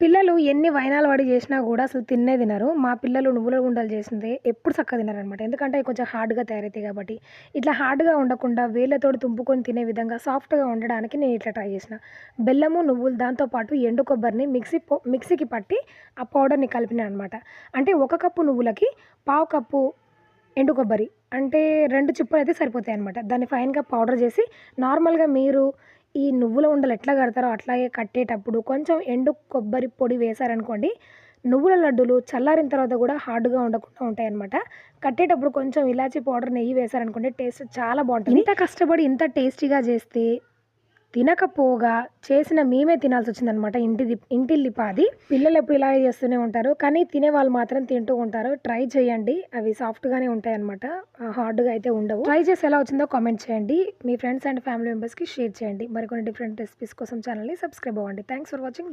పిల్లలు ఎన్ని వైనాలు పడి చేసినా గూడా అసలు తిన్నే తినరు. మా పిల్లలు నువ్వుల ఉండలు చేసిందే ఎప్పుడు సక్కగా తినరనమాట. ఎందుకంటే అవి కొంచెం హార్డ్‌గా తయారైతాయి గాబట్టి. ఇట్లా హార్డ్‌గా ఉండకుండా వేళ్ళతోటి తుంపుకొని తినే విధంగా సాఫ్ట్‌గా ఉండడానికి నేను ఇట్లా ట్రై చేసిన. బెల్లము, నువ్వులు దాంతో పాటు ఎండు కొబ్బరిని మిక్సీకి పట్టి ఆ పౌడర్‌ని కలిపినా అనమాట. అంటే ఒక కప్పు నువ్వులకి పావు కప్పు ఎండు కొబ్బరి. అంటే 2 చిప్పలైతే సరిపోతాయనమాట. దాన్ని ఫైన్‌గా పౌడర్ చేసి నార్మల్‌గా మీరు ఈ నువ్వుల ఉండలు ఎట్లా కడతారో అట్లాగే కట్టేటప్పుడు కొంచెం ఎండు కొబ్బరి పొడి వేశారనుకోండి, నువ్వుల లడ్డూలు చల్లారిన తర్వాత గూడా హార్డ్‌గా ఉండకుండా ఉంటాయనమాట. కట్టేటప్పుడు కొంచెం ఇలాచీ పౌడర్, నెయ్యి వేశారనుకోండి టేస్ట్ చాలా బావుంటది. ఇంత కష్టపడి ఇంత టేస్టీగా చేస్తే తినకపోగా చేసిన మేమే తినాల్సొచ్చిందనమాట. ఇంటిల్లిపాది. పిల్లలెప్పుడు ఇలాగే చేస్తూనే ఉంటారు. కానీ తినేవాళ్ళు మాత్రం తింటూ ఉంటారు. ట్రై చేయండి. అవి సాఫ్ట్‌గానే ఉంటాయనమాట. హార్డ్‌గా అయితే ఉండవు. ట్రై చేసి ఎలా వచ్చిందో కామెంట్ చేయండి. మీ ఫ్రెండ్స్ అండ్ ఫ్యామిలీ మెంబర్స్‌కి షేర్ చేయండి. మరికొన్ని డిఫరెంట్ రెసిపీస్ కోసం ఛానల్‌ని సబ్స్క్రైబ్ అవ్వండి. Thanks for watching.